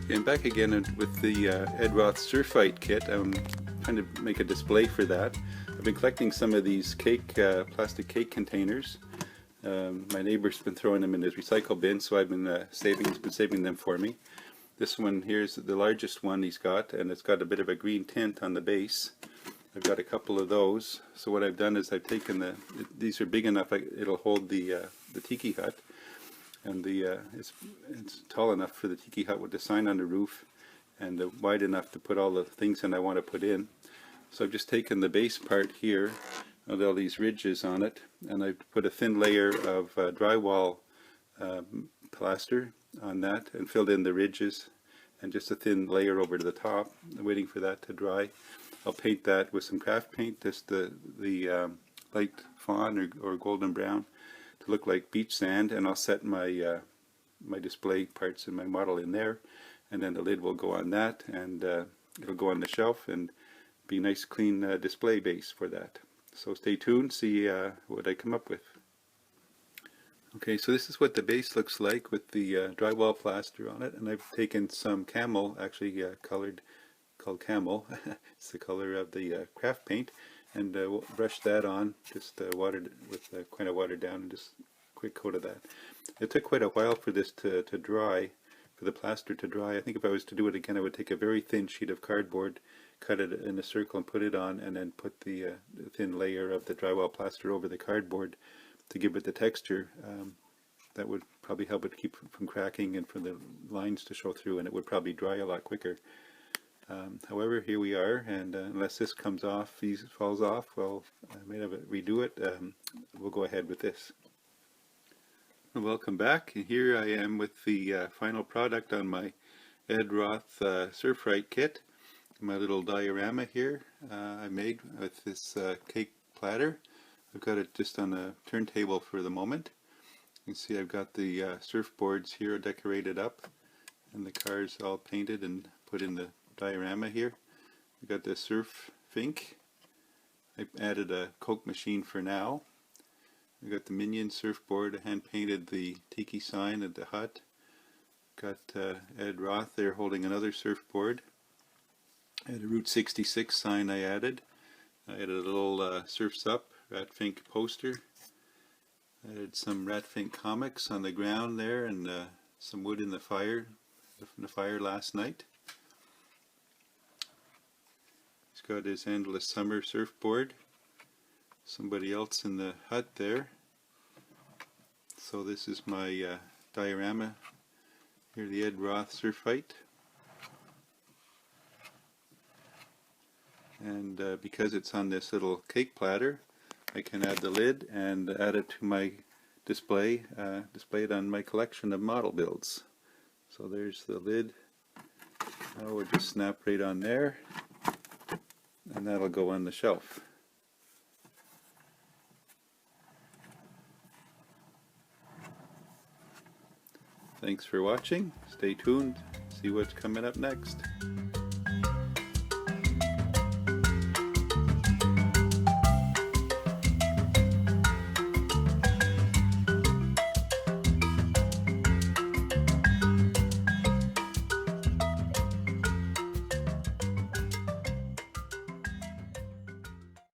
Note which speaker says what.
Speaker 1: Okay, I'm back again with the Roth Surfite kit. I'm trying to make a display for that. I've been collecting some of these plastic cake containers. My neighbor's been throwing them in his recycle bin, so I've been saving them for me. This one here is the largest one he's got, and it's got a bit of a green tint on the base. I've got a couple of those. So what I've done is I've taken these are big enough it'll hold the tiki hut. And it's tall enough for the tiki hut with the sign on the roof, and wide enough to put all the things in I want to put in. So I've just taken the base part here with all these ridges on it, and I've put a thin layer of drywall plaster on that and filled in the ridges, and just a thin layer over to the top. I'm waiting for that to dry. I'll paint that with some craft paint, just the light fawn or golden brown, to look like beach sand, and I'll set my my display parts and my model in there, and then the lid will go on that, and it'll go on the shelf and be a nice clean display base for that. So stay tuned, see what I come up with. Okay, so this is what the base looks like with the drywall plaster on it, and I've taken some camel, actually called camel. It's the color of the craft paint, and we'll brush that on, just watered with kind of watered down, and just a quick coat of that. It took quite a while for this to dry, for the plaster to dry. I think if I was to do it again, I would take a very thin sheet of cardboard, cut it in a circle and put it on, and then put the thin layer of the drywall plaster over the cardboard to give it the texture. That would probably help it keep from cracking and for the lines to show through, and it would probably dry a lot quicker. However, here we are, and unless this falls off, well, I may have to redo it. We'll go ahead with this. Welcome back. Here I am with the final product on my Roth Surfite kit. My little diorama here I made with this cake platter. I've got it just on a turntable for the moment. You can see I've got the surfboards here decorated up, and the cars all painted and put in the diorama here. We've got the Surf Fink. I added a Coke machine for now. We got the Minion surfboard. I hand painted the tiki sign at the hut. Got Roth there holding another surfboard. I had a Route 66 sign I added. I added a little Surf's Up Rat Fink poster. I added some Rat Fink comics on the ground there, and some wood in the fire from the fire last night. He's got his Endless Summer surfboard. Somebody else in the hut there. So this is my diorama here, the Roth Surfite. And because it's on this little cake platter, I can add the lid and add it to my display, display it on my collection of model builds. So there's the lid. Now we'll just snap right on there, and that'll go on the shelf. Thanks for watching. Stay tuned. See what's coming up next.